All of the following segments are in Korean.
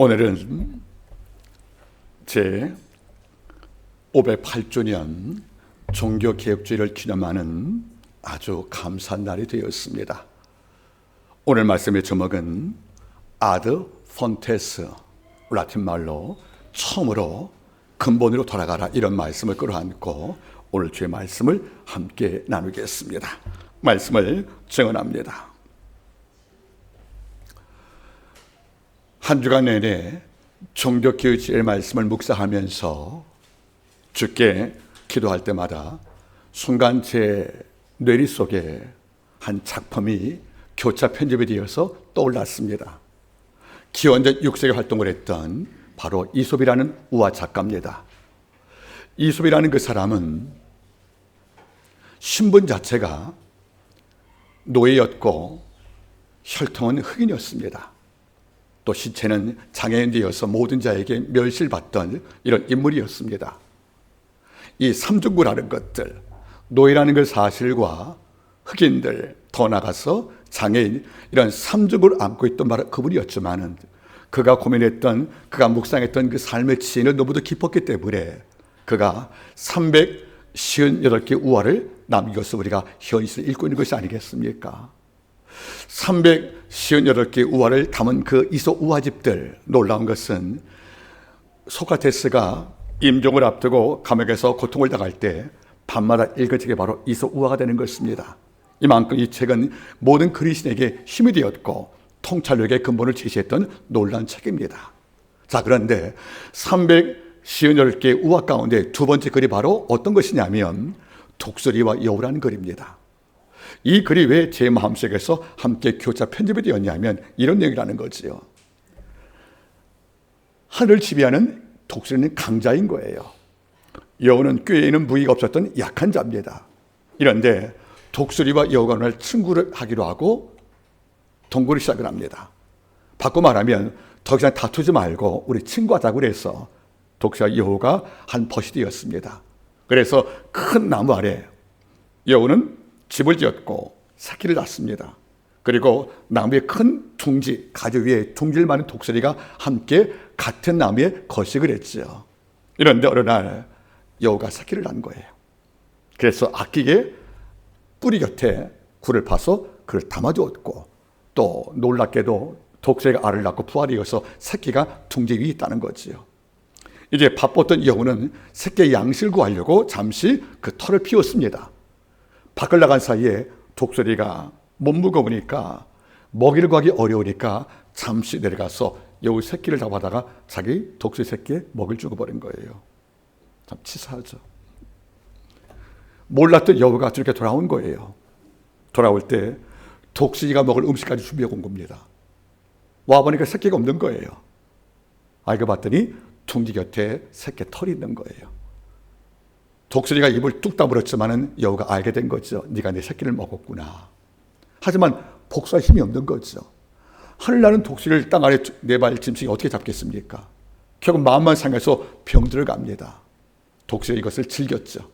오늘은 제 508주년 종교개혁주의를 기념하는 아주 감사한 날이 되었습니다. 오늘 말씀의 제목은 아드 폰테스, 라틴말로 처음으로 근본으로 돌아가라, 이런 말씀을 끌어안고 오늘 주의 말씀을 함께 나누겠습니다. 말씀을 증언합니다. 한 주간 내내 종교개혁주의의 말씀을 묵상하면서 주께 기도할 때마다 순간 제 뇌리 속에 한 작품이 교차 편집이 되어서 떠올랐습니다. 기원전 6세기 활동을 했던 바로 이솝이라는 우화 작가입니다. 이솝이라는 그 사람은 신분 자체가 노예였고 혈통은 흑인이었습니다. 또 시체는 장애인되어서 모든 자에게 멸시받던 이런 인물이었습니다. 이 삼중구라는 것들, 노예라는 그 사실과 흑인들, 더 나아가서 장애인, 이런 삼중구를 안고 있던 바로 그분이었지만은 그가 고민했던, 그가 묵상했던 그 삶의 지혜는 너무도 깊었기 때문에 그가 358개 우화를 남겨서 우리가 현실을 읽고 있는 것이 아니겠습니까? 358개 우화를 담은 그 이솝 우화집들, 놀라운 것은 소크라테스가 임종을 앞두고 감옥에서 고통을 당할 때 밤마다 읽은 책이 바로 이솝 우화가 되는 것입니다. 이만큼 이 책은 모든 그리스도인에게 힘이 되었고 통찰력의 근본을 제시했던 놀라운 책입니다. 자, 그런데 358개 우화 가운데 두 번째 글이 바로 어떤 것이냐면 독수리와 여우라는 글입니다. 이 글이 왜 제 마음속에서 함께 교차 편집이 되었냐면 이런 내용이라는 거지요. 하늘을 지배하는 독수리는 강자인 거예요. 여우는 꾀에는 무기가 없었던 약한 자입니다. 이런데 독수리와 여우가 오늘 친구를 하기로 하고 동거를 시작을 합니다. 바꿔 말하면 더 이상 다투지 말고 우리 친구하자고 그래서 독수리와 여우가 한 벗이 되었습니다. 그래서 큰 나무 아래 여우는 집을 지었고 새끼를 낳습니다. 그리고 나무의 큰 둥지, 가지 위에 둥지를 마는 독수리가 함께 같은 나무에 거식을 했죠. 이런데 어느 날 여우가 새끼를 낳은 거예요. 그래서 아끼게 뿌리 곁에 굴을 파서 그를 담아주었고, 또 놀랍게도 독수리가 알을 낳고 부활이어서 새끼가 둥지 위에 있다는 거지요. 이제 바빴던 여우는 새끼의 양식을 구하려고 잠시 그 털을 피웠습니다. 밖을 나간 사이에 독수리가 못 무거우니까 먹이를 구하기 어려우니까 잠시 내려가서 여우 새끼를 잡아다가 자기 독수리 새끼에 먹이를 주고 버린 거예요. 참 치사하죠. 몰랐던 여우가 저렇게 돌아온 거예요. 돌아올 때 독수리가 먹을 음식까지 준비해 온 겁니다. 와보니까 새끼가 없는 거예요. 알고 봤더니 둥지 곁에 새끼 털이 있는 거예요. 독수리가 입을 뚝 다물었지만은 여우가 알게 된 거죠. 네가 내 새끼를 먹었구나. 하지만 복수할 힘이 없는 거죠. 하늘나는 독수리를 땅 아래 네발 짐승이 어떻게 잡겠습니까? 결국 마음만 상해서 병들어 갑니다. 독수리 이것을 즐겼죠.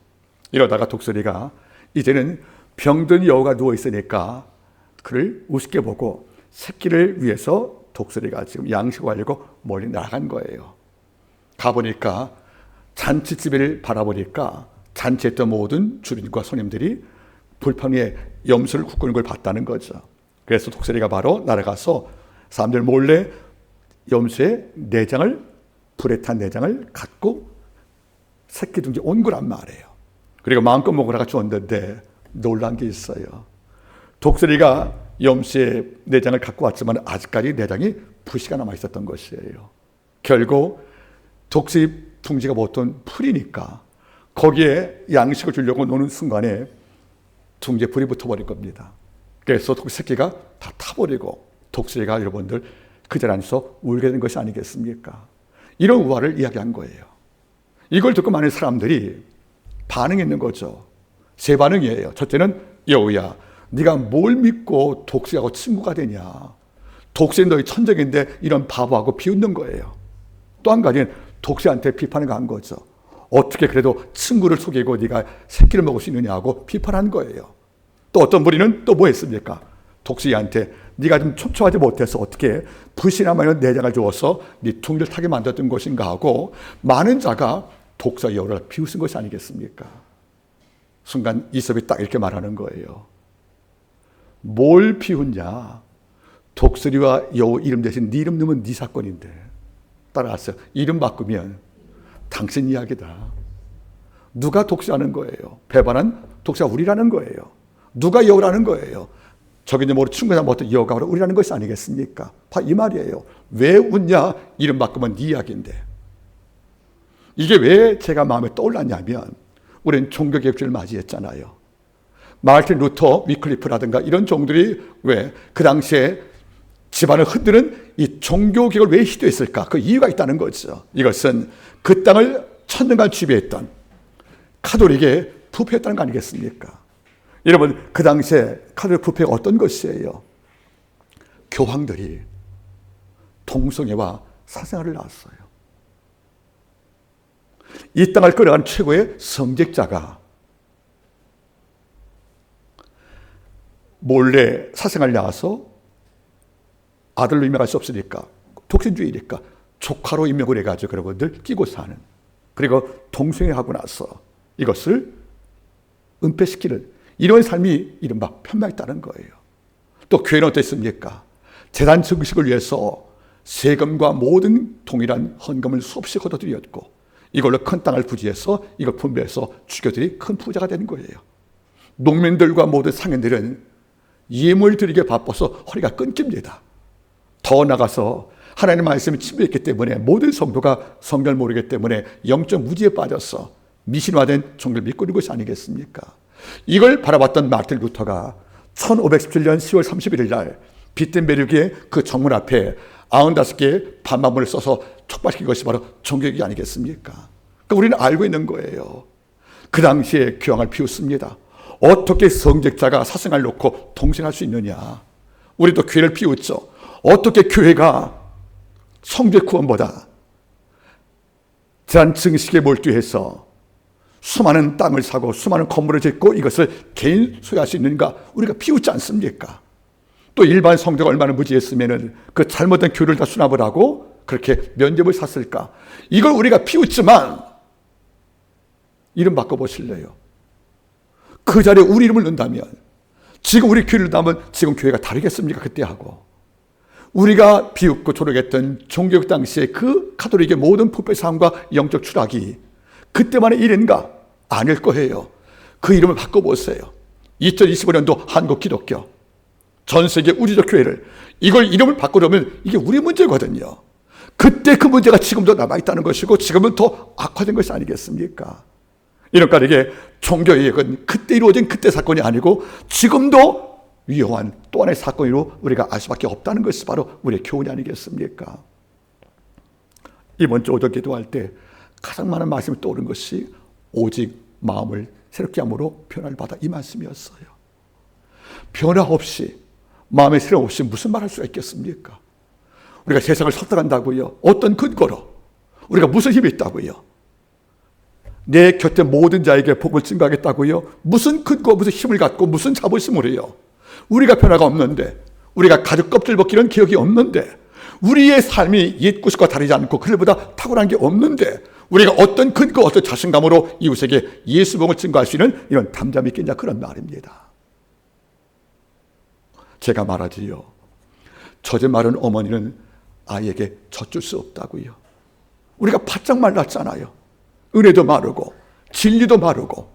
이러다가 독수리가 이제는 병든 여우가 누워있으니까 그를 우습게 보고 새끼를 위해서 독수리가 지금 양식하려고 멀리 나간 거예요. 가보니까 잔치집을 바라보니까 잔치했던 모든 주민과 손님들이 불판 위에 염소를 굽고 있는 걸 봤다는 거죠. 그래서 독수리가 바로 날아가서 사람들 몰래 염소의 내장을, 불에 탄 내장을 갖고 새끼 둥지 온 거란 말이에요. 그리고 마음껏 먹으라고 줬는데 놀란 게 있어요. 독수리가 염소의 내장을 갖고 왔지만 아직까지 내장이 부시가 남아 있었던 것이에요. 결국 독수리 둥지가 보통 풀이니까 거기에 양식을 주려고 노는 순간에 둥지에 불이 붙어버릴 겁니다. 그래서 독수리 새끼가 다 타버리고 독수리가 여러분들 그 자리에 앉아서 울게 된 것이 아니겠습니까? 이런 우화를 이야기한 거예요. 이걸 듣고 많은 사람들이 반응했는 거죠. 세 반응이에요. 첫째는 여우야, 네가 뭘 믿고 독수리하고 친구가 되냐. 독수리 너희 천적인데 이런 바보하고 비웃는 거예요. 또 한 가지는 독수리한테 비판을 한 거죠. 어떻게 그래도 친구를 속이고 네가 새끼를 먹을 수 있느냐고 비판한 거예요. 또 어떤 무리는 또 뭐 했습니까? 독수리한테 네가 좀 촘촘하지 못해서 어떻게 불신하면 내장을 주어서 네 둥지를 타게 만들었던 것인가 하고 많은 자가 독수리 여우를 비웃은 것이 아니겠습니까? 순간 이솝이 딱 이렇게 말하는 거예요. 뭘 비웃냐? 독수리와 여우 이름 대신 네 이름 넣으면 네 사건인데. 따라왔어요. 이름 바꾸면 당신 이야기다. 누가 독수리라는 거예요? 배반한 독수리가 우리라는 거예요. 누가 여우라는 거예요? 저기 이제 충분히 못한 여우가 우리라는 것이 아니겠습니까? 바로 이 말이에요. 왜 웃냐? 이름 바꾸면 네 이야기인데. 이게 왜 제가 마음에 떠올랐냐면 우리는 종교개혁주의를 맞이했잖아요. 마르틴 루터, 위클리프라든가 이런 종들이 왜 그 당시에 집안을 흔드는 이 종교개혁을 왜 시도했을까? 그 이유가 있다는 거죠. 이것은 그 땅을 천년간 지배했던 카톨릭의 부패였다는 거 아니겠습니까? 여러분, 그 당시에 카톨릭 부패가 어떤 것이에요? 교황들이 동성애와 사생활을 낳았어요. 이 땅을 끌어간 최고의 성직자가 몰래 사생활을 낳아서 아들로 임명할 수 없으니까 독신주의니까 조카로 임명을 해가지고 여러분들 끼고 사는, 그리고 동성애하고 나서 이것을 은폐시키는 이런 삶이 이른바 편마했다는 거예요. 또 교회는 어땠습니까? 재단 증식을 위해서 세금과 모든 동일한 헌금을 수없이 걷어들였고 이걸로 큰 땅을 부지해서 이걸 분배해서 주교들이 큰 부자가 되는 거예요. 농민들과 모든 상인들은 예물 드리기에 바빠서 허리가 끊깁니다. 더 나가서 하나님의 말씀이 침범했기 때문에 모든 성도가 성경을 모르기 때문에 영적 무지에 빠져서 미신화된 종교를 믿고 있는 것이 아니겠습니까? 이걸 바라봤던 마르틴 루터가 1517년 10월 31일 날 비텐베르크의 그 정문 앞에 95개의 반마문을 써서 촉발시킨 것이 바로 종교개혁이 아니겠습니까? 그러니까 우리는 알고 있는 거예요. 그 당시에 교황을 비웃습니다. 어떻게 성직자가 사생활 놓고 동생할 수 있느냐? 우리도 교회를 비웃죠. 어떻게 교회가 성죄 구원보다 재단 증식에 몰두해서 수많은 땅을 사고 수많은 건물을 짓고 이것을 개인 소유할 수 있는가? 우리가 비웃지 않습니까? 또 일반 성도가 얼마나 무지했으면 그 잘못된 교류를 다 수납을 하고 그렇게 면접을 샀을까? 이걸 우리가 비웃지만 이름 바꿔보실래요? 그 자리에 우리 이름을 넣는다면, 지금 우리 교회를 넣으면 지금 교회가 다르겠습니까? 그때하고. 우리가 비웃고 조롱했던 종교개혁 당시에 그 가톨릭의 모든 부패 삶과 영적 추락이 그때만의 일인가? 아닐 거예요. 그 이름을 바꿔보세요. 2025년도 한국 기독교, 전 세계 우주적 교회를, 이걸 이름을 바꾸려면 이게 우리 문제거든요. 그때 그 문제가 지금도 남아있다는 것이고 지금은 더 악화된 것이 아니겠습니까? 이러니까 이게 종교개혁은 그때 이루어진 그때 사건이 아니고 지금도 위험한 또 하나의 사건으로 우리가 알 수밖에 없다는 것이 바로 우리의 교훈이 아니겠습니까? 이번 주 오전 기도할 때 가장 많은 말씀이 떠오른 것이 오직 마음을 새롭게 함으로 변화를 받아, 이 말씀이었어요. 변화 없이, 마음의 새로움 없이 무슨 말할 수가 있겠습니까? 우리가 세상을 설득한다고요? 어떤 근거로? 우리가 무슨 힘이 있다고요? 내 곁에 모든 자에게 복을 증가하겠다고요? 무슨 근거, 무슨 힘을 갖고 무슨 자부심을 해요? 우리가 변화가 없는데, 우리가 가죽 껍질 벗기는 기억이 없는데, 우리의 삶이 옛 것과 다르지 않고 그들보다 탁월한 게 없는데 우리가 어떤 근거, 어떤 자신감으로 이웃에게 예수 복음을 증거할 수 있는 이런 담담이 있겠냐, 그런 말입니다. 제가 말하지요. 젖에 마른 어머니는 아이에게 젖줄 수 없다고요. 우리가 바짝 말랐잖아요. 은혜도 마르고 진리도 마르고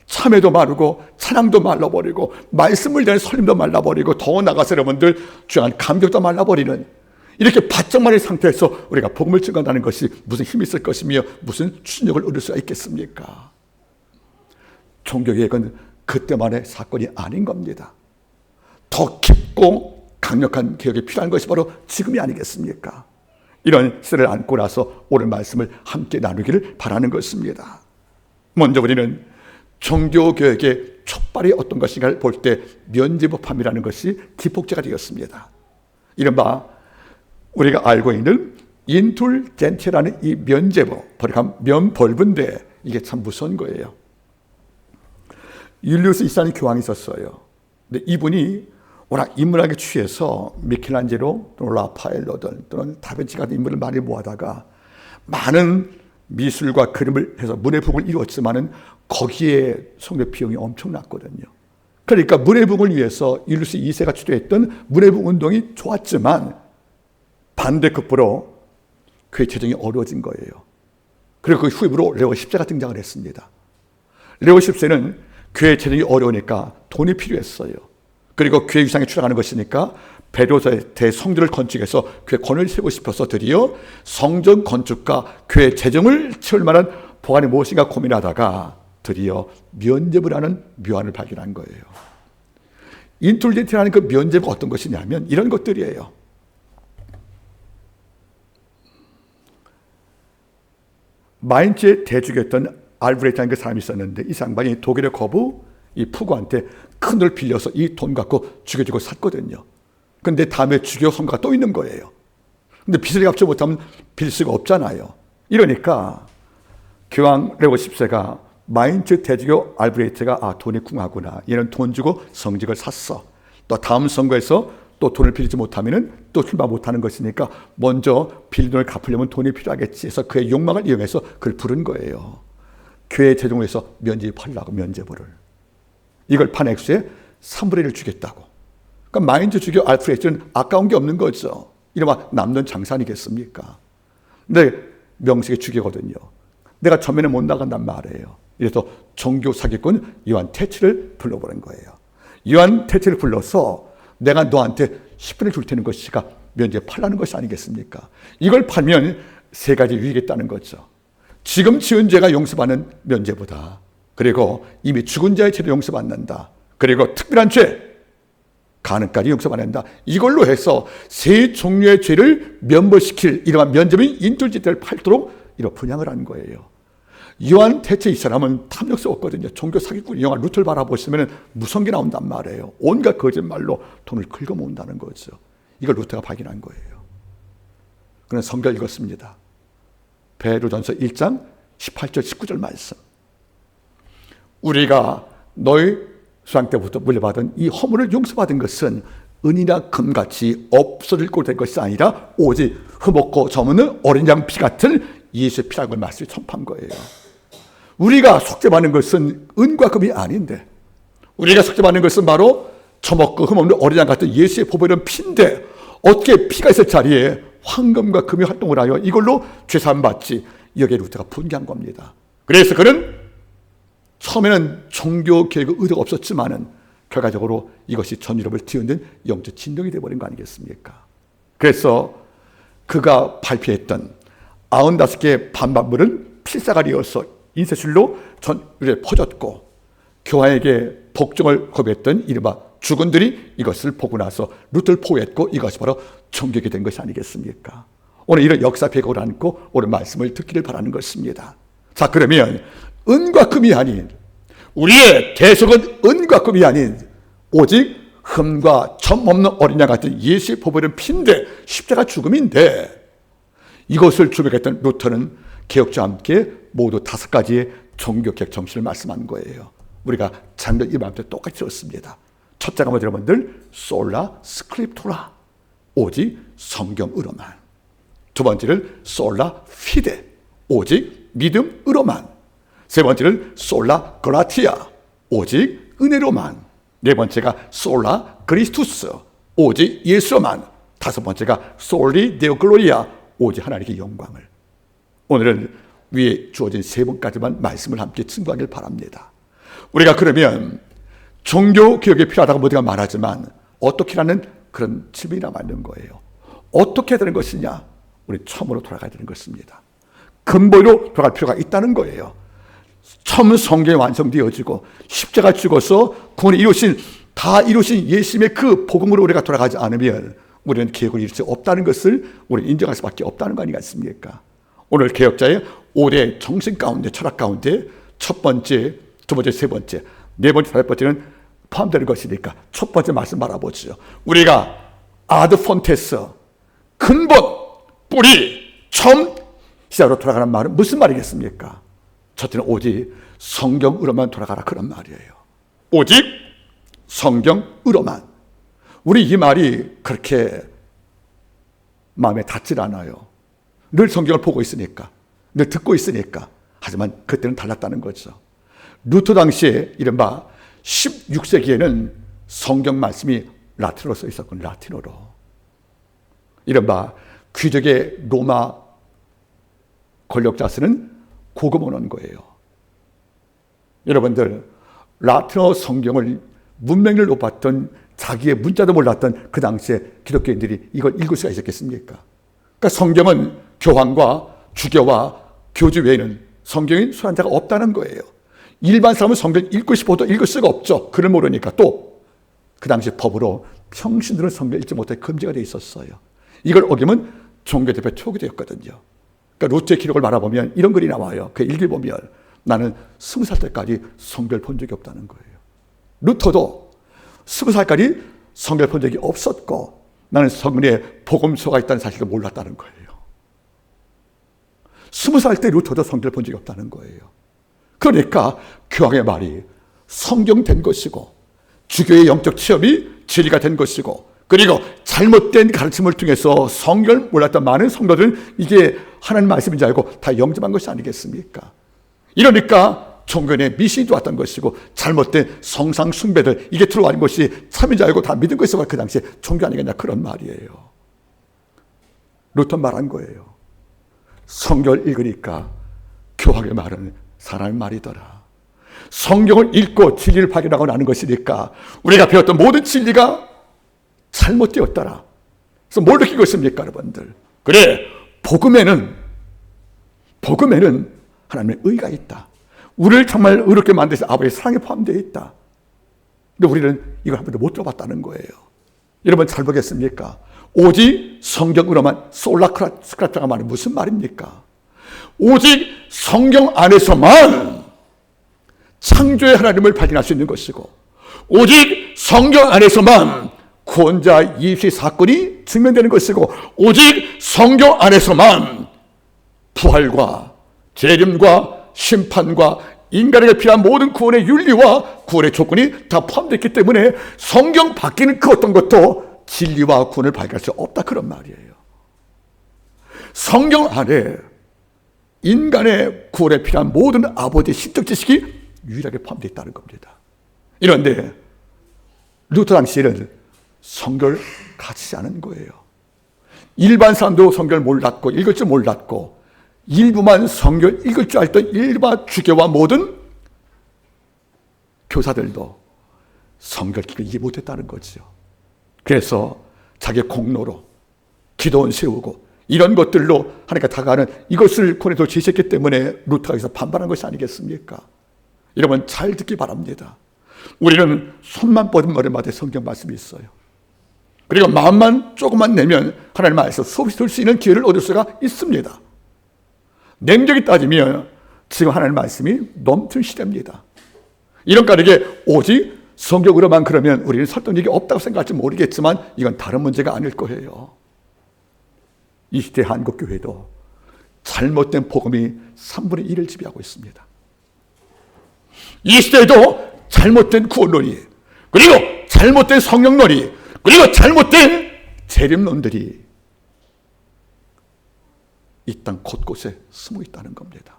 참회도 마르고 찬양도 말라버리고 말씀을 대한 설림도 말라버리고 더 나아가서 여러분들 주한 감격도 말라버리는 이렇게 바짝 마른 상태에서 우리가 복음을 증거한다는 것이 무슨 힘이 있을 것이며 무슨 추진력을 얻을 수가 있겠습니까? 종교개혁은 그때만의 사건이 아닌 겁니다. 더 깊고 강력한 개혁이 필요한 것이 바로 지금이 아니겠습니까? 이런 시대를 안고 나서 오늘 말씀을 함께 나누기를 바라는 것입니다. 먼저 우리는 종교개혁의 촉발이 어떤 것인가를 볼 때 면제법함이라는 것이 기폭제가 되었습니다. 이른바 우리가 알고 있는 인툴젠체라는 이 면제법, 면벌부인데 이게 참 무서운 거예요. 율리우스 24는 교황이 있었어요. 근데 이분이 워낙 인문학에 취해서 미켈란젤로 또는 라파엘로들 또는 다빈치 같은 인물을 많이 모아다가 많은 미술과 그림을 해서 문의 부흥을 이루었지만은 거기에 성교 비용이 엄청났거든요. 그러니까 문의 부흥을 위해서 율리우스 2세가 주도했던 문의 부흥 운동이 좋았지만 반대급부로 그의 재정이 어려워진 거예요. 그리고 그 후임으로 레오 10세가 등장을 했습니다. 레오 10세는 교회 재정이 어려우니까 돈이 필요했어요. 그리고 교회 위상에 추락하는 것이니까 베드로의 대성전을 건축해서 교회 권을 세우고 싶어서 드디어 성전 건축과 교회 재정을 채울 만한 보관이 무엇인가 고민하다가 드디어 면죄부를 하는 묘안을 발견한 거예요. 인툴젠트라는 그 면죄부가 어떤 것이냐면 이런 것들이에요. 마인츠에 대주교였던 알브레트라는 그 사람이 있었는데 이 양반이 독일의 거부 이 푸고한테 큰 돈을 빌려서 이 돈 갖고 죽여주고 샀거든요. 근데 다음에 죽여 선거가 또 있는 거예요. 근데 빚을 갚지 못하면 빌 수가 없잖아요. 이러니까 교황 레오 10세가 마인츠 대주교 알브레이트가 돈이 궁하구나. 얘는 돈 주고 성직을 샀어. 또 다음 선거에서 또 돈을 빌리지 못하면 또 출마 못하는 것이니까 먼저 빌린 돈을 갚으려면 돈이 필요하겠지 해서 그의 욕망을 이용해서 그를 부른 거예요. 교회 재정을 해서 면죄부하려고 면죄부를. 이걸 판 액수에 3분의 1을 주겠다고. 그러니까 마인츠 주교 알프레트는 아까운 게 없는 거죠. 이러면 남는 장산이겠습니까? 근데 명색이 주교거든요. 내가 전면에 못 나간단 말이에요. 그래서 종교 사기꾼 요한 테츠를 불러보는 거예요. 요한 테츠를 불러서 내가 너한테 10분을 줄 테는 것이가 면죄 팔라는 것이 아니겠습니까? 이걸 팔면 세 가지 유익이 있다는 거죠. 지금 지은 죄가 용서받는 면죄보다, 그리고 이미 죽은 자의 죄도 용서받는다, 그리고 특별한 죄, 가능까지 용서받는다. 이걸로 해서 세 종류의 죄를 면벌시킬 이러한 면죄인 인툴젠트를 팔도록 이런 분양을 한 거예요. 요한 테츠 이 사람은 탐욕스럽거든요. 종교 사기꾼 영화 루트를 바라보시면 무서운 게 나온단 말이에요. 온갖 거짓말로 돈을 긁어모은다는 거죠. 이걸 루트가 발견한 거예요. 그는 성경 읽었습니다. 베드로전서 1장 18절 19절 말씀. 우리가 너희 수장 때부터 물려받은 이 허물을 용서받은 것은 은이나 금같이 없어질 꼴 될 것이 아니라 오직 흠없고 점없는 어린 양 피 같은 예수의 피라고 말씀을 선포한 거예요. 우리가 속죄받는 것은 은과 금이 아닌데, 우리가 속죄받는 것은 바로 점없고 흠없는 어린 양 같은 예수의 보배로운 피인데, 어떻게 피가 있을 자리에 황금과 금이 활동을 하여 이걸로 죄사함 받지? 여기에 루터가 분개한 겁니다. 그래서 그는 처음에는 종교 개혁의 의도가 없었지만은 결과적으로 이것이 전 유럽을 뒤흔든 영적 진동이 되어버린 거 아니겠습니까? 그래서 그가 발표했던 95개의 반박물은 필사가리여서 인쇄술로 전 유럽에 퍼졌고, 교황에게 복종을 거부했던 이른바 주군들이 이것을 보고 나서 루터를 포위했고, 이것이 바로 종교가 된 것이 아니겠습니까? 오늘 이런 역사 배경을 안고 오늘 말씀을 듣기를 바라는 것입니다. 자, 그러면 은과 금이 아닌, 우리의 대속은 은과 금이 아닌 오직 흠과 점 없는 어린 양 같은 예수의 보배로운 피인데, 십자가 죽음인데, 이것을 주목했던 루터는 개혁자와 함께 모두 5가지의 종교개혁 정신을 말씀한 거예요. 우리가 작년 이맘때 똑같이 들었습니다. 첫째가 뭐죠, 여러분들? 솔라 스크립토라, 오직 성경으로만. 두 번째를 솔라 피데, 오직 믿음으로만. 세 번째를 솔라 그라티아, 오직 은혜로만. 네 번째가 솔라 그리스투스, 오직 예수로만. 다섯 번째가 솔리 데오 글로리아, 오직 하나님께 영광을. 오늘은 위에 주어진 세 번까지만 말씀을 함께 증거하길 바랍니다. 우리가 그러면 종교개혁이 필요하다고 모두가 말하지만 어떻게 하는 그런 질문이 남아있는 거예요. 어떻게 해야 되는 것이냐? 우리 처음으로 돌아가야 되는 것입니다. 근본으로 돌아갈 필요가 있다는 거예요. 처음 성경이 완성되어지고 십자가 죽어서 구원을 다 이루신 예수님의 그 복음으로 우리가 돌아가지 않으면 우리는 개혁을 이룰 수 없다는 것을 우리는 인정할 수밖에 없다는 거 아니겠습니까? 오늘 개혁자의 5대 정신 가운데, 철학 가운데 첫 번째, 두 번째, 세 번째, 네 번째, 다섯 번째는 포함되는 것이니까 첫 번째 말씀 알아보죠. 우리가 아드 폰테스, 근본, 뿌리, 처음 시작으로 돌아가는 말은 무슨 말이겠습니까? 첫째는 오직 성경으로만 돌아가라, 그런 말이에요. 오직 성경으로만. 우리 이 말이 그렇게 마음에 닿질 않아요. 늘 성경을 보고 있으니까, 늘 듣고 있으니까. 하지만 그때는 달랐다는 거죠. 루터 당시에 이른바 16세기에는 성경 말씀이 라틴어로 써 있었군, 라틴어로. 이른바 귀족의 로마 권력자 쓰는 고급 언어인 거예요. 여러분들, 라틴어 성경을 문맹을 높았던, 자기의 문자도 몰랐던 그 당시에 기독교인들이 이걸 읽을 수가 있었겠습니까? 그러니까 성경은 교황과 주교와 교주 외에는 성경인 수반자가 없다는 거예요. 일반 사람은 성경 읽고 싶어도 읽을 수가 없죠. 글을 모르니까. 또 그 당시 법으로 평신들은 성경 읽지 못해 금지가 돼 있었어요. 이걸 어기면 종교대표 초기되었거든요. 그러니까 루터의 기록을 말아보면 이런 글이 나와요. 그 읽어보면 나는 20살 때까지 성경을 본 적이 없다는 거예요. 루터도 20살까지 성경을 본 적이 없었고 나는 성경에 복음서가 있다는 사실을 몰랐다는 거예요. 20살 때 루터도 성경을 본 적이 없다는 거예요. 그러니까 교황의 말이 성경된 것이고 주교의 영적 체험이 진리가 된 것이고 그리고 잘못된 가르침을 통해서 성경을 몰랐던 많은 성도들은 이게 하나님 말씀인 줄 알고 다 영접한 것이 아니겠습니까? 이러니까 종교에 미신이 들어왔던 것이고 잘못된 성상 숭배들 이게 들어와는 것이 참인 줄 알고 다 믿은 것이 그 당시에 종교 아니겠냐 그런 말이에요. 루터 말한 거예요. 성경을 읽으니까 교황의 말은 사람의 말이더라. 성경을 읽고 진리를 발견하고 나는 것이니까 우리가 배웠던 모든 진리가 잘못되었더라. 그래서 뭘 느끼고 있습니까, 여러분들? 그래, 복음에는 하나님의 의가 있다. 우리를 정말 의롭게 만드신 아버지의 사랑이 포함되어 있다. 근데 우리는 이걸 한 번도 못 들어봤다는 거예요. 여러분 잘 보겠습니까? 오직 성경으로만 솔라 스크립트가 말은 무슨 말입니까? 오직 성경 안에서만 창조의 하나님을 발견할 수 있는 것이고 오직 성경 안에서만 구원자 예수의 사건이 증명되는 것이고 오직 성경 안에서만 부활과 재림과 심판과 인간에게 필요한 모든 구원의 윤리와 구원의 조건이 다 포함되어 있기 때문에 성경 밖에는 그 어떤 것도 진리와 구원을 발견할 수 없다 그런 말이에요. 성경 안에 인간의 구원에 필요한 모든 아버지의 신적 지식이 유일하게 포함되어 있다는 겁니다. 이런데 루터 당시에는 성경을 가르치지 않은 거예요. 일반 사람도 성경을 몰랐고 읽을 줄 몰랐고 일부만 성경을 읽을 줄 알던 일반 주교와 모든 교사들도 성경을 이해 못했다는 거죠. 그래서 자기 공로로 기도원 세우고 이런 것들로 하나님께 다가가는 이것을 권해서 제시했기 때문에 루터가 여기서 반발한 것이 아니겠습니까? 여러분 잘 듣기 바랍니다. 우리는 손만 뻗은 머리마다 성경 말씀이 있어요. 그리고 마음만 조금만 내면 하나님 말씀에서 수업이 될 수 있는 기회를 얻을 수가 있습니다. 냉정히 따지면 지금 하나님 말씀이 넘치는 시대입니다. 이런 까닭에 오직 성경으로만 그러면 우리는 설득력이 없다고 생각할지 모르겠지만 이건 다른 문제가 아닐 거예요. 이 시대 한국교회도 잘못된 복음이 3분의 1을 지배하고 있습니다. 이 시대에도 잘못된 구원론이 그리고 잘못된 성령론이 그리고 잘못된 재림론들이 이 땅 곳곳에 숨어 있다는 겁니다.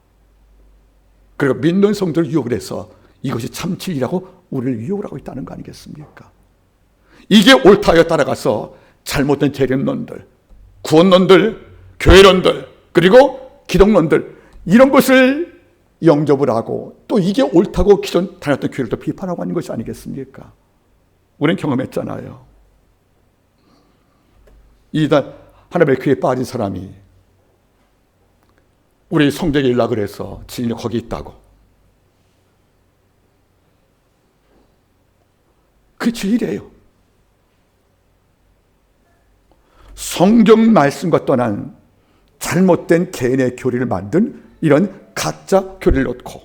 그리고 믿는 성도를 유혹을 해서 이것이 참 진리라고 우리를 유혹을 하고 있다는 거 아니겠습니까? 이게 옳다여 따라가서 잘못된 재림론들, 구원론들, 교회론들, 그리고 기독론들 이런 것을 영접을 하고 또 이게 옳다고 기존 다녔던 교회를 또 비판하고 하는 것이 아니겠습니까? 우리는 경험했잖아요. 이단 하나님의 교회에 빠진 사람이 우리 성도에게 연락을 해서 진리는 거기 있다고. 그게 진리래요. 성경 말씀과 떠난 잘못된 개인의 교리를 만든 이런 가짜 교리를 놓고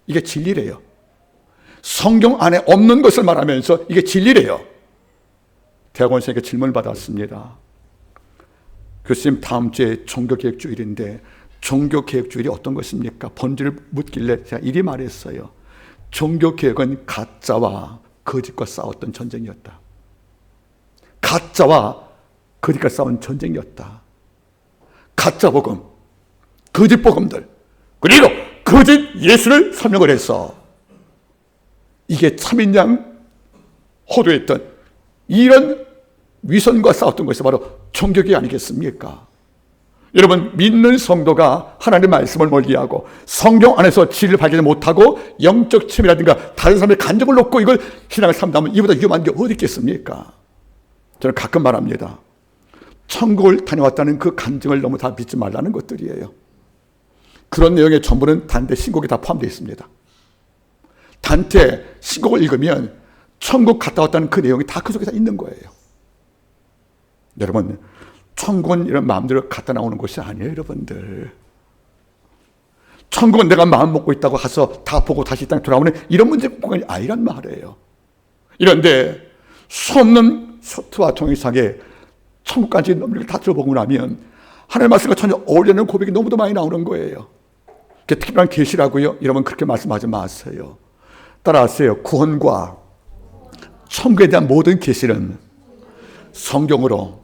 이게 진리래요. 성경 안에 없는 것을 말하면서 이게 진리래요. 대학원생에게 질문을 받았습니다. 교수님 다음 주에 종교개혁주일인데 종교개혁주일이 어떤 것입니까? 본질을 묻길래 제가 이리 말했어요. 종교개혁은 가짜와 거짓과 싸웠던 전쟁이었다. 가짜와 거짓과 싸운 전쟁이었다. 가짜 복음, 거짓 복음들, 그리고 거짓 예수를 설명을 해서 이게 참인 양 호도했던 이런 위선과 싸웠던 것이 바로 종교개 아니겠습니까? 여러분, 믿는 성도가 하나님의 말씀을 멀리하고 성경 안에서 진리를 발견하지 못하고 영적 침이라든가 다른 사람의 간증을 놓고 이걸 신앙을 삼다면 이보다 위험한 게 어디 있겠습니까? 저는 가끔 말합니다. 천국을 다녀왔다는 그 간증을 너무 다 믿지 말라는 것들이에요. 그런 내용의 전부는 단테 신곡에 다 포함되어 있습니다. 단테 신곡을 읽으면 천국 갔다 왔다는 그 내용이 다 그 속에 다 있는 거예요. 여러분, 천국은 이런 마음대로 갖다 나오는 것이 아니에요, 여러분들. 천국은 내가 마음 먹고 있다고 가서 다 보고 다시 땅에 돌아오는 이런 문제가 아니란 말이에요. 이런데 수없는 쇼트와 동영상에 천국까지 넘기를 다 들어보고 나면 하나님의 말씀과 전혀 어울리는 고백이 너무도 많이 나오는 거예요. 특별한 계시라고요? 여러분 그렇게 말씀하지 마세요. 따라하세요. 구원과 천국에 대한 모든 계시는 성경으로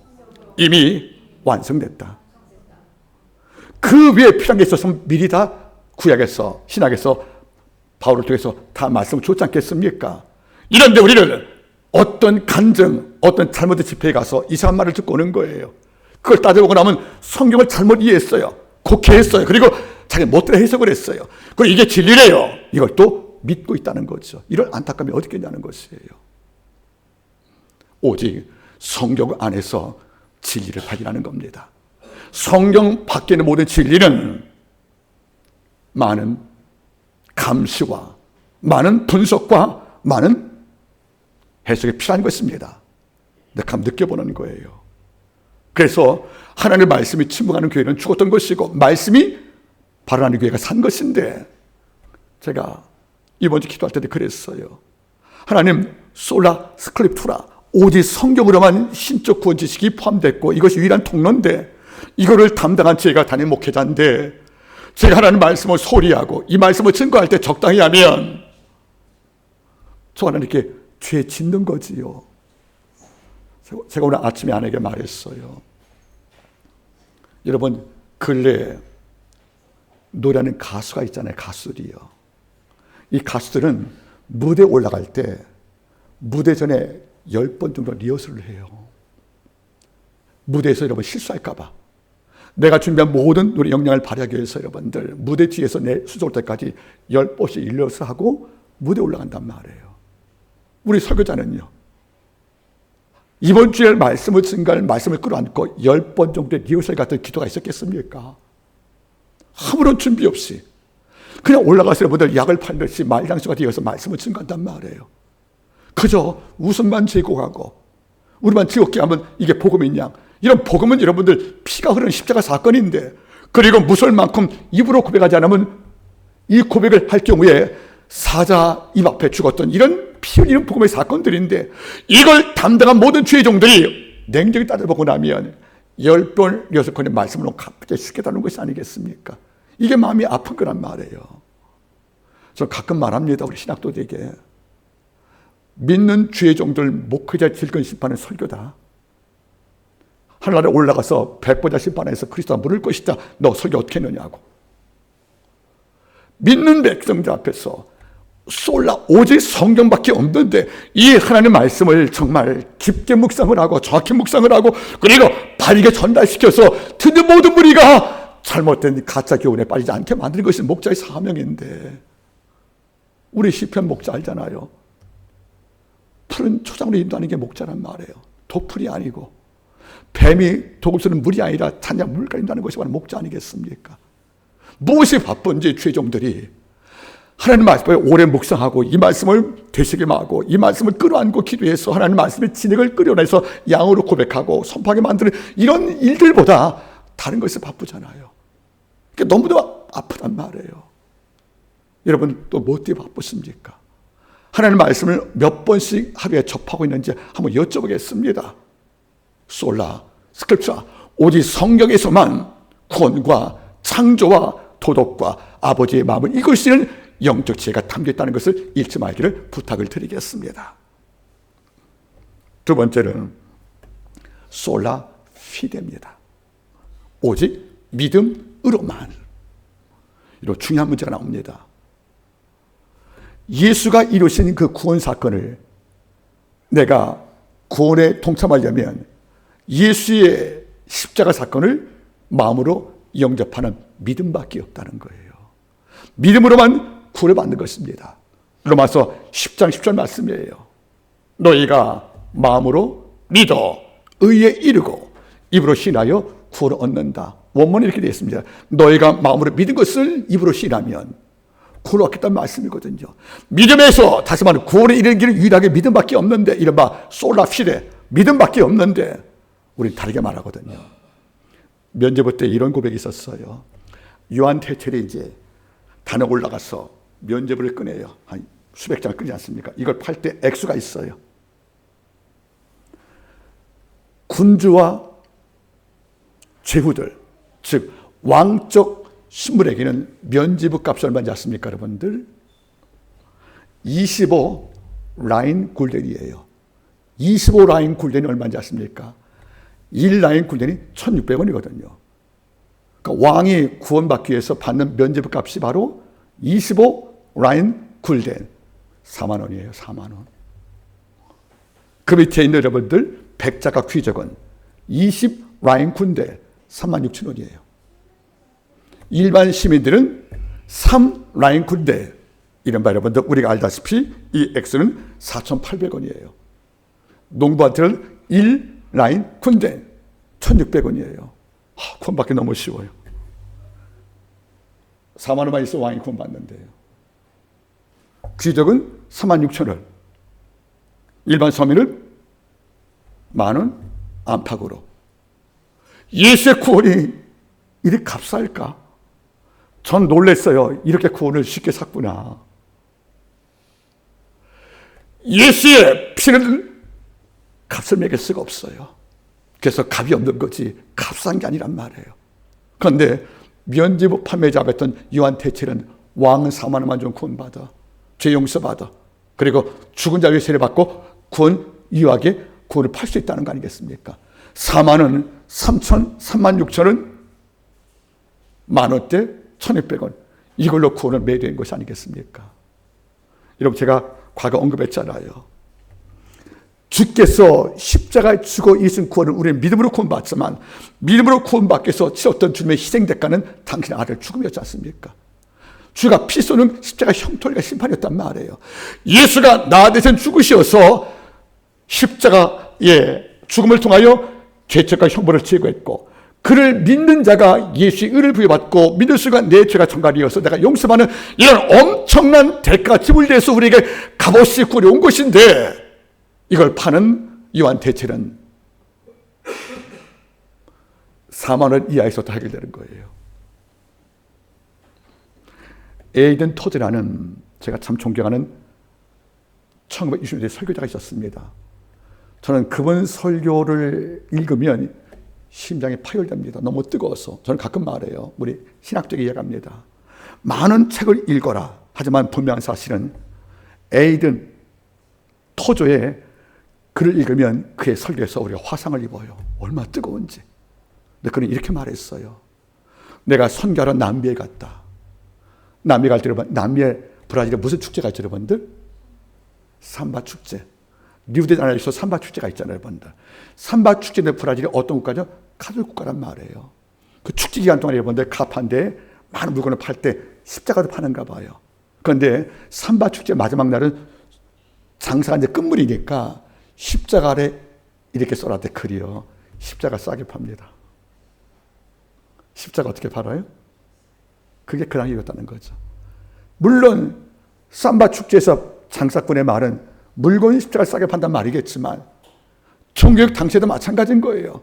이미 완성됐다. 그 위에 필요한 게 있어서 미리 다 구약에서 신약에서 바울을 통해서 다 말씀을 줬지 않겠습니까? 이런데 우리는 어떤 간증, 어떤 잘못된 집회에 가서 이상한 말을 듣고 오는 거예요. 그걸 따져보고 나면 성경을 잘못 이해했어요. 곡해했어요. 그리고 자기 멋대로 해석을 했어요. 그리고 이게 진리래요. 이걸 또 믿고 있다는 거죠. 이런 안타까움이 어디 있겠냐는 것이에요. 오직 성경 안에서 진리를 발견하는 겁니다. 성경 밖에 있는 모든 진리는 많은 감시와 많은 분석과 많은 해석이 필요한 것입니다. 내가 한번 느껴보는 거예요. 그래서 하나님의 말씀이 침묵하는 교회는 죽었던 것이고 말씀이 발언하는 교회가 산 것인데, 제가 이번 주 기도할 때도 그랬어요. 하나님, 솔라 스크립투라, 오직 성경으로만 신적 구원 지식이 포함됐고 이것이 유일한 통로인데 이거를 담당한 제가 담임 목회자인데 제가 하나님 말씀을 소리하고 이 말씀을 증거할 때 적당히 하면 저 하나님께 죄 짓는 거지요. 제가 오늘 아침에 아내에게 말했어요. 여러분, 근래에 노래하는 가수가 있잖아요. 가수들이요. 이 가수들은 무대에 올라갈 때 무대 전에 10번 정도 리허설을 해요. 무대에서 여러분 실수할까 봐. 내가 준비한 모든 노래 역량을 발휘하기 위해서 여러분들 무대 뒤에서 내 수조 올 때까지 10번씩 리허설하고 무대에 올라간단 말이에요. 우리 설교자는요, 이번 주에 말씀을 증가할 말씀을 끌어안고 10번 정도의 리허설 같은 기도가 있었겠습니까? 아무런 준비 없이 그냥 올라가서 여러분들 약을 팔듯이 말장수가 되어서 말씀을 증가한단 말이에요. 그저 웃음만 제공하고 우리만 즐겁게 하면 이게 복음이냐? 이런 복음은 여러분들 피가 흐르는 십자가 사건인데, 그리고 무서울 만큼 입으로 고백하지 않으면 이 고백을 할 경우에 사자 입 앞에 죽었던 이런 피 흘리는 복음의 사건들인데, 이걸 담당한 모든 주의 종들이 냉정히 따져보고 나면 10번 6번의 말씀으로 갑자기 쉽게 다루는 것이 아니겠습니까? 이게 마음이 아픈 거란 말이에요. 저 가끔 말합니다. 우리 신학도들에게 믿는 주의 종들 목회자 질건 심판은 설교다. 하늘나라에 올라가서 백보자 심판에서 그리스도가 물을 것이다. 너 설교 어떻게 했느냐고. 믿는 백성들 앞에서 솔라 오직 성경밖에 없는데 이 하나님의 말씀을 정말 깊게 묵상을 하고 정확히 묵상을 하고 그리고 바르게 전달시켜서 듣는 모든 무리가 잘못된 가짜 교훈에 빠지지 않게 만드는 것이 목자의 사명인데, 우리 시편 목자 알잖아요. 푸른 초장으로 인도하는 게 목자란 말이에요. 독풀이 아니고 뱀이 독을 쓰는 물이 아니라 찬양 물가 인도하는 것이 바로 목자 아니겠습니까? 무엇이 바쁜지 최종들이 하나님 말씀을 오래 묵상하고 이 말씀을 되새김하고 이 말씀을 끌어안고 기도해서 하나님 말씀의 진액을 끌어내서 양으로 고백하고 선포하게 만드는 이런 일들보다 다른 것에 바쁘잖아요. 그러니까 너무도 아프단 말이에요. 여러분 또 뭐 때문에 바쁘십니까? 하나님 말씀을 몇 번씩 하루에 접하고 있는지 한번 여쭤보겠습니다. 솔라 스크립처, 오직 성경에서만 구원과 창조와 도덕과 아버지의 마음을 이끌 수 있는 영적 지혜가 담겨있다는 것을 잊지 말기를 부탁을 드리겠습니다. 두 번째는 솔라 피데입니다. 오직 믿음으로만. 이런 중요한 문제가 나옵니다. 예수가 이루신 그 구원 사건을 내가 구원에 동참하려면 예수의 십자가 사건을 마음으로 영접하는 믿음밖에 없다는 거예요. 믿음으로만 구원을 받는 것입니다. 로마서 10장 10절 말씀이에요. 너희가 마음으로 믿어 의에 이르고 입으로 신하여 구원을 얻는다. 원문이 이렇게 되어 있습니다. 너희가 마음으로 믿은 것을 입으로 신하면 구원을 얻겠다는 말씀이거든요. 믿음에서 다시 말하면 구원에 이르는 길은 유일하게 믿음밖에 없는데, 이른바 솔라 피데, 믿음밖에 없는데 우리는 다르게 말하거든요. 면죄부 때 이런 고백이 있었어요. 요한 테텔이 이제 단에 올라가서 면죄부를 꺼내요. 한 수백 장을 끊지 않습니까? 이걸 팔 때 액수가 있어요. 군주와 제후들, 즉 왕적 신분에게는 면죄부 값이 얼마인지 아십니까, 여러분들? 25 라인 굴덴이에요. 25 라인 굴덴이 얼마인지 아십니까? 1 라인 굴덴이 1,600원이거든요. 그러니까 왕이 구원받기 위해서 받는 면죄부 값이 바로 25 라인 굴덴, 4만 원이에요. 4만 원. 그 밑에 있는 여러분들 백자가 귀족은 20 라인 굴덴, 36,000원이에요. 일반 시민들은 3 라인 굴덴, 이른바 여러분들 우리가 알다시피 이 액수는 4,800원이에요. 농부한테는 1 라인 굴덴, 1,600원이에요. 구원받기 너무 쉬워요. 4만 원만 있어 왕이 구원받는데요. 귀족은 46,000원, 일반 서민은 10,000원 안팎으로. 예수의 구원이 이렇게 값쌀까? 전 놀랐어요. 이렇게 구원을 쉽게 샀구나. 예수의 피는 값을 매길 수가 없어요. 그래서 값이 없는 거지 값싼 게 아니란 말이에요. 그런데 면죄부 판매자가 했던 요한 테첼은 왕은 4만 원만 좀 구원받아, 죄 용서받아, 그리고 죽은 자 위에 세례받고 구원 유하게 구원을 팔 수 있다는 거 아니겠습니까? 4만 원, 36,000원, 만 원대 1,600원, 이걸로 구원을 매도한 것이 아니겠습니까? 여러분, 제가 과거 언급했잖아요. 주께서 십자가에 죽어 이신 구원을 우리는 믿음으로 구원받지만, 믿음으로 구원받기 위해서 치렀던 주님의 희생 대가는 당신의 아들 죽음이었지 않습니까? 주가 피 쏘는 십자가 형통과 심판이었단 말이에요. 예수가 나 대신 죽으셔서 십자가의 죽음을 통하여 죄책과 형벌을 제거했고, 그를 믿는 자가 예수의 의를 부여받고 믿을 순간 내 죄가 정갈이어서 내가 용서받는 이런 엄청난 대가가 지불돼서 우리에게 값없이 구원이 온 것인데, 이걸 파는 요한 테첼은 4만 원 이하에서도 해결되는 거예요. 에이든 토드라는 제가 참 존경하는 1960년대 설교자가 있었습니다. 저는 그분 설교를 읽으면 심장이 파열됩니다. 너무 뜨거워서. 저는 가끔 말해요. 우리 신학적인 이야기합니다. 많은 책을 읽어라. 하지만 분명한 사실은 에이든 토조의 글을 읽으면 그의 설교에서 우리가 화상을 입어요. 얼마나 뜨거운지. 근데 그는 이렇게 말했어요. 내가 선교하러 남미에 갔다. 남미 갈 때 여러분, 남미에 브라질에 무슨 축제가 있죠, 여러분들? 삼바 축제. 리우데자네이루에서 삼바 축제가 있잖아요, 여러분들. 삼바 축제인데 브라질이 어떤 국가죠? 카톨릭 국가란 말이에요. 그 축제 기간 동안에 여러분들 가판대에 많은 물건을 팔 때 십자가도 파는가 봐요. 그런데 삼바 축제 마지막 날은 장사가 이제 끝물이니까 십자가 아래 이렇게 써놨대, 글이요. 십자가 싸게 팝니다. 십자가 어떻게 팔아요? 그게 근황이었다는 거죠. 물론 삼바 축제에서 장사꾼의 말은 물건이 십자가를 싸게 판단 말이겠지만 총교육 당시에도 마찬가지인 거예요.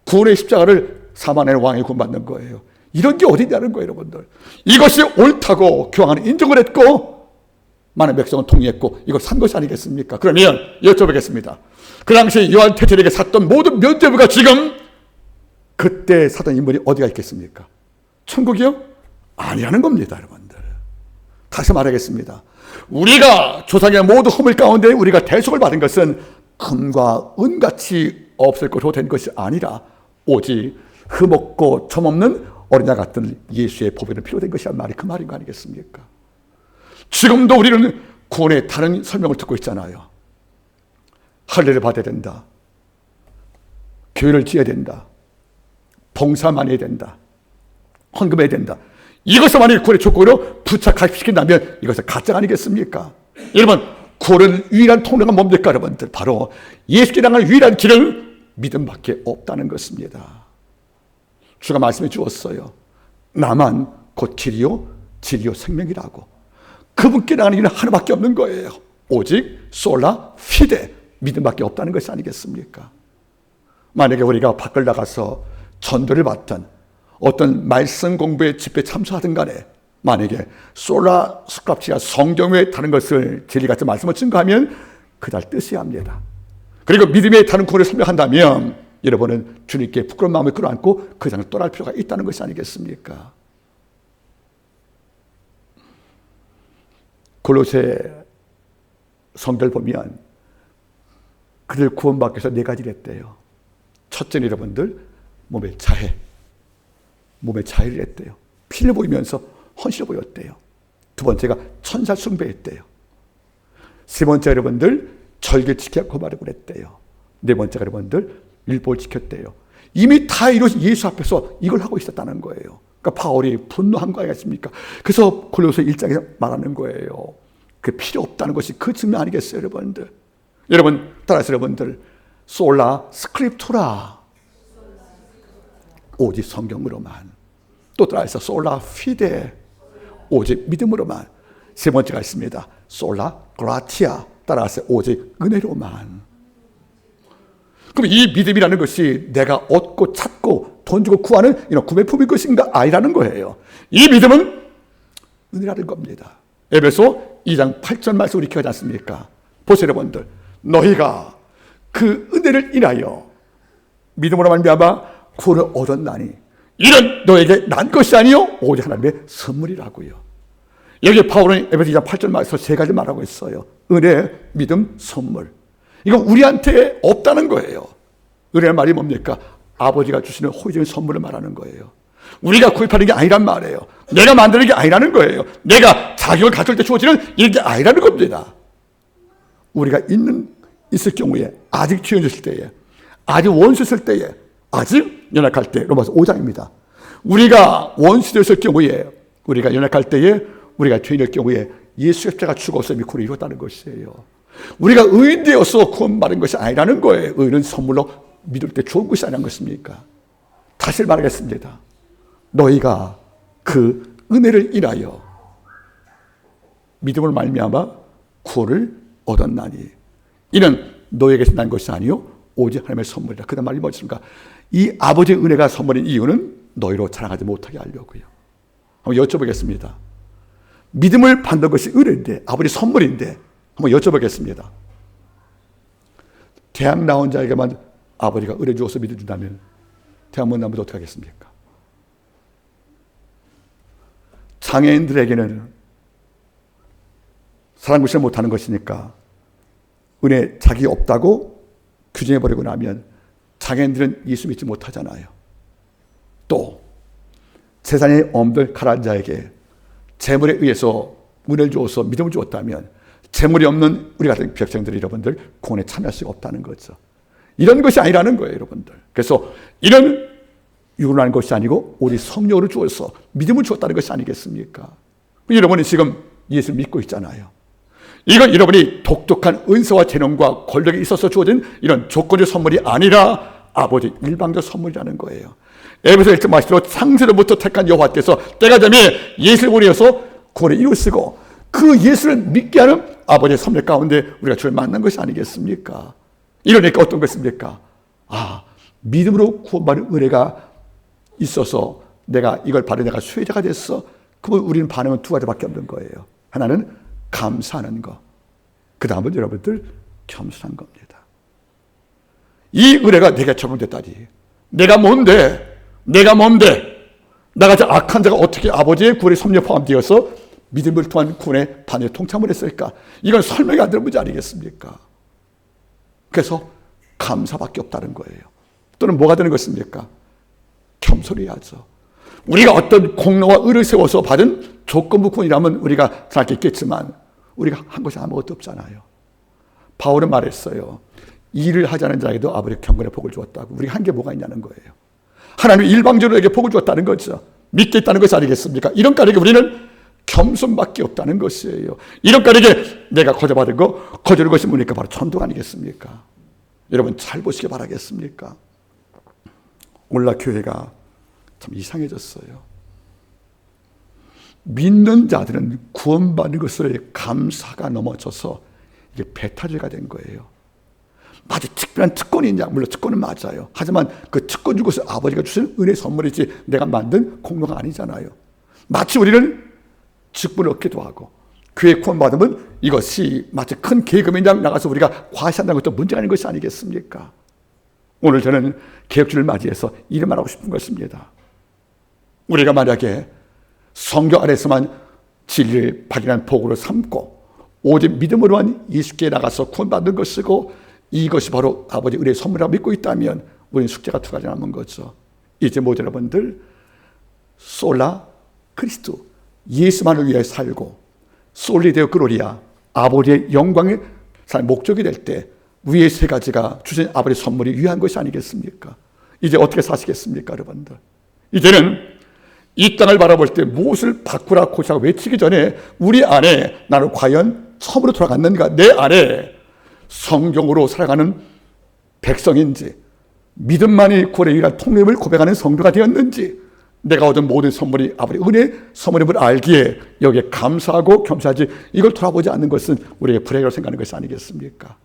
구원의 십자가를 4만 원의 왕이 구원받는 거예요. 이런 게 어디냐는 거예요, 여러분들. 이것이 옳다고 교황은 인정을 했고 많은 백성은 동의했고 이걸 산 것이 아니겠습니까? 그러면 여쭤보겠습니다. 그 당시 요한 테텔에게 샀던 모든 면죄부가 지금 그때 사던 인물이 어디가 있겠습니까? 천국이요? 아니라는 겁니다, 여러분들. 다시 말하겠습니다. 우리가 조상의 모든 허물 가운데 우리가 대속을 받은 것은 금과 은같이 없을 것으로 된 것이 아니라 오직 흠없고 점없는 어린 양 같은 예수의 보배는 필요된 것이란 말이 그 말인 거 아니겠습니까? 지금도 우리는 구원의 다른 설명을 듣고 있잖아요. 할례를 받아야 된다. 교회를 지어야 된다. 봉사만 해야 된다. 헌금해야 된다. 이것을 만일 구원의 조건으로 부착시킨다면 이것은 가짜 아니겠습니까? 여러분, 구원의 유일한 통로가 뭡니까 여러분들? 바로 예수께 향한 유일한 길은 믿음밖에 없다는 것입니다. 주가 말씀해 주었어요. 나만 곧 길이요 진리요 생명이라고. 그분께 나가는 길은 하나밖에 없는 거예요. 오직 솔라 피데, 믿음밖에 없다는 것이 아니겠습니까? 만약에 우리가 밖을 나가서 전도를 받든 어떤 말씀 공부에 집회에 참석하든 간에 만약에 솔라 스크립처가 성경 외에 다른 것을 진리같은 말씀을 증거하면 그날 뜻해야 합니다. 그리고 믿음에 다른 구원을 설명한다면 여러분은 주님께 부끄러운 마음을 끌어안고 그 장을 떠날 필요가 있다는 것이 아니겠습니까? 골로새 성경을 보면 그들 구원받기 위해서 4가지를 했대요. 첫째는 여러분들 몸의 자해를 했대요. 피를 보이면서 헌신을 보였대요. 두 번째가 천사 숭배했대요. 세 번째 여러분들 절개 지켜 고발을 했대요. 네 번째가 여러분들 율법을 지켰대요. 이미 다 이루어진 예수 앞에서 이걸 하고 있었다는 거예요. 그러니까 바울이 분노한 거 아니겠습니까? 그래서 골로새 1장에 말하는 거예요. 그 필요 없다는 것이 그 증명 아니겠어요, 여러분들? 여러분 따라서 여러분들 솔라 스크립투라, 오직 성경으로만. 또 따라서 솔라 피데, 오직 믿음으로만. 세 번째가 있습니다. 솔라 그라티아, 따라서 오직 은혜로만. 그럼 이 믿음이라는 것이 내가 얻고 찾고 돈 주고 구하는 이런 구매품인 것인가? 아니라는 거예요. 이 믿음은 은혜라는 겁니다. 에베소 2장 8절 말씀 우리 기억하지 않습니까? 보세요 여러분들, 너희가 그 은혜를 인하여 믿음으로 말미암아 구원을 얻었나니 이는 너에게 난 것이 아니요 오직 하나님의 선물이라고요. 여기 바울은 에베소 2장 8절 말에서 3가지 말하고 있어요. 은혜, 믿음, 선물. 이건 우리한테 없다는 거예요. 은혜란 말이 뭡니까? 아버지가 주시는 호의적인 선물을 말하는 거예요. 우리가 구입하는 게 아니란 말이에요. 내가 만드는 게 아니라는 거예요. 내가 자격을 갖출 때 주어지는 이런 게 아니라는 겁니다. 우리가 있을 경우에, 아직 죄인이었을 때에, 아직 원수였을 때에, 아직 연약할 때, 로마서 5장입니다. 우리가 원수되었을 경우에, 우리가 연약할 때에, 우리가 죄인일 경우에 예수 십자가 죽어서 이미 구원을 이뤘다는 것이에요. 우리가 의인 되어서 구원받은 것이 아니라는 거예요. 의인은 선물로 믿을 때 좋은 것이 아니란 것입니까? 다시 말하겠습니다. 너희가 그 은혜를 인하여 믿음을 말미암아 구원을 얻었나니 이는 너희에게서 난 것이 아니요 오직 하나님의 선물이다. 그 다음 말이 무엇입니까? 이 아버지의 은혜가 선물인 이유는 너희로 자랑하지 못하게 하려고요. 한번 여쭤보겠습니다. 믿음을 받는 것이 은혜인데, 아버지 선물인데 한번 여쭤보겠습니다. 대학 나온 자에게만 아버지가 은혜 주어서 믿어 준다면 대학 못 나면 어떻게 하겠습니까? 장애인들에게는 사랑구실을 못하는 것이니까 은혜 자기 없다고 규정해버리고 나면 장애인들은 예수 믿지 못하잖아요. 또 세상에 없는 가난한 자에게 재물에 의해서 은혜를 주어서 믿음을 주었다면 재물이 없는 우리 같은 백성들이 여러분들 구원에 참여할 수가 없다는 거죠. 이런 것이 아니라는 거예요, 여러분들. 그래서 이런 육으로 하는 것이 아니고 우리 성령으로 주어서 믿음을 주었다는 것이 아니겠습니까? 여러분이 지금 예수를 믿고 있잖아요. 이건 여러분이 독특한 은사와 재능과 권력이 있어서 주어진 이런 조건적 선물이 아니라 아버지 일방적 선물이라는 거예요. 에베소 1장 말씀대로 창세로부터 택한 여호와께서 때가 되면 예수를 보내어서 구원을 이루시고 그 예수를 믿게 하는 아버지의 선물 가운데 우리가 주를 만난 것이 아니겠습니까? 이러니까 어떤 것입니까? 믿음으로 구원받은 은혜가 있어서 내가 이걸 받은 내가 수혜자가 됐어. 그러면 우리는 반응은 2가지밖에 없는 거예요. 하나는 감사하는 것, 그 다음은 여러분들 겸손한 겁니다. 이 은혜가 내게 적용됐다니, 내가 뭔데 나같이 악한 자가 어떻게 아버지의 구원에 섭리에 포함되어서 믿음을 통한 구원의 반에 통참을 했을까? 이건 설명이 안 되는 문제 아니겠습니까? 그래서 감사밖에 없다는 거예요. 또는 뭐가 되는 것입니까? 겸손해야죠. 우리가 어떤 공로와 의를 세워서 받은 조건부권이라면 우리가 잘 있겠지만 우리가 한 것이 아무것도 없잖아요. 바울은 말했어요. 일을 하지 않은 자에게도 아버지가 경건의 복을 주었다고. 우리가 한 게 뭐가 있냐는 거예요. 하나님이 일방적으로 에게 복을 주었다는 거죠. 믿겠다는 것이 아니겠습니까? 이런 까닭에 우리는 겸손밖에 없다는 것이에요. 이런 까닭에 내가 거저받은 거, 거저를 것이 뭡니까? 바로 천국 아니겠습니까? 여러분 잘 보시기 바라겠습니까? 오늘날 교회가 참 이상해졌어요. 믿는 자들은 구원받는 것을 감사가 넘어져서 이게 배탈이가 된 거예요. 마치 특별한 특권이 있냐? 물론 특권은 맞아요. 하지만 그 특권 준 것을 아버지가 주신 은혜 선물이지 내가 만든 공로가 아니잖아요. 마치 우리는 직분을 얻기도 하고 교회 구원 받으면 이것이 마치 큰 계급인 양 나가서 우리가 과시한다는 것도 문제가 아닌 것이 아니겠습니까? 오늘 저는 개혁주를 맞이해서 이런 말하고 싶은 것입니다. 우리가 만약에 성경 안에서만 진리를 발견한 복으로 삼고 오직 믿음으로만 예수께 나가서 구원받는 것이고 이것이 바로 아버지 은혜의 선물이라고 믿고 있다면 우리는 숙제가 두 가지 남은 거죠. 이제 모두 여러분들 솔라 크리스토 예수만을 위해 살고 솔리데오 글로리아 아버지의 영광의 목적이 될 때 위의 세 가지가 주신 아버지의 선물이 위한 것이 아니겠습니까? 이제 어떻게 사시겠습니까 여러분들? 이제는 이 땅을 바라볼 때 무엇을 바꾸라 고치라 외치기 전에 우리 안에 나는 과연 처음으로 돌아갔는가? 내 안에 성경으로 살아가는 백성인지 믿음만이 구원의 유일한 통로임을 고백하는 성도가 되었는지 내가 얻은 모든 선물이 아버지 은혜의 선물임을 알기에 여기에 감사하고 겸손하지 이걸 돌아보지 않는 것은 우리에게 불행이라고 생각하는 것이 아니겠습니까?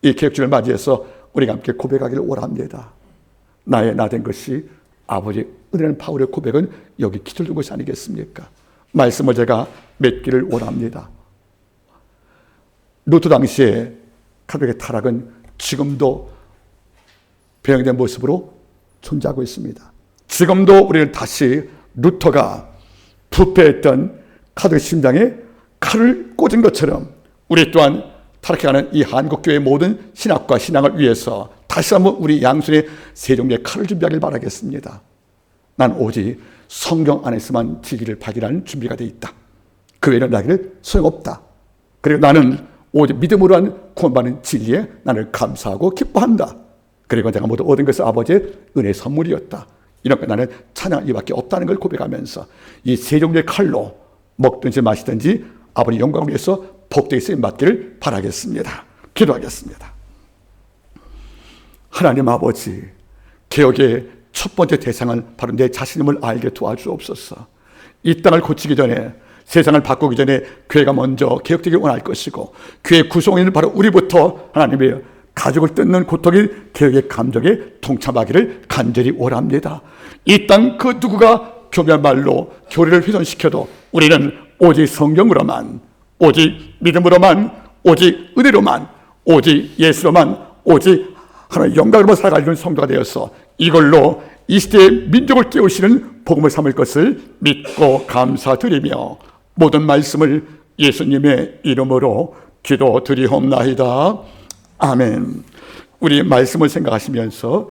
이 개혁주를 맞이해서 우리가 함께 고백하기를 원합니다. 나의 나 된 것이 아버지 은혜라는 바울의 고백은 여기 기술된 것이 아니겠습니까? 말씀을 제가 맺기를 원합니다. 루터 당시에 가톨릭의 타락은 지금도 변형된 모습으로 존재하고 있습니다. 지금도 우리는 다시 루터가 부패했던 가톨릭 심장에 칼을 꽂은 것처럼 우리 또한 타락해가는 이 한국교회의 모든 신학과 신앙을 위해서 다시 한번 우리 양손에 세종의 칼을 준비하길 바라겠습니다. 난 오직 성경 안에서만 진리를 발견하는 준비가 되어 있다. 그 외에는 나에게는 소용없다. 그리고 나는 오직 믿음으로 한 구원받는 진리에 나를 감사하고 기뻐한다. 그리고 내가 모두 얻은 것은 아버지의 은혜의 선물이었다. 이런 거 나는 찬양할 이밖에 없다는 걸 고백하면서 이 세종의 칼로 먹든지 마시든지 아버지 영광을 위해서 복되게 쓰임 받기를 바라겠습니다. 기도하겠습니다. 하나님 아버지, 개혁의 첫 번째 대상은 바로 내 자신임을 알게 도와주옵소서. 이 땅을 고치기 전에 세상을 바꾸기 전에 교회가 먼저 개혁되길 원할 것이고 교회 구성원은 바로 우리부터 하나님의 가족을 뜯는 고통이 개혁의 감정에 동참하기를 간절히 원합니다. 이 땅 그 누구가 교묘한 말로 교리를 훼손시켜도 우리는 오직 성경으로만, 오직 믿음으로만, 오직 은혜로만, 오직 예수로만, 오직 하나님의 영광으로만 살아가는 성도가 되어서 이걸로 이 시대의 민족을 깨우시는 복음을 삼을 것을 믿고 감사드리며 모든 말씀을 예수님의 이름으로 기도드리옵나이다. 아멘. 우리 말씀을 생각하시면서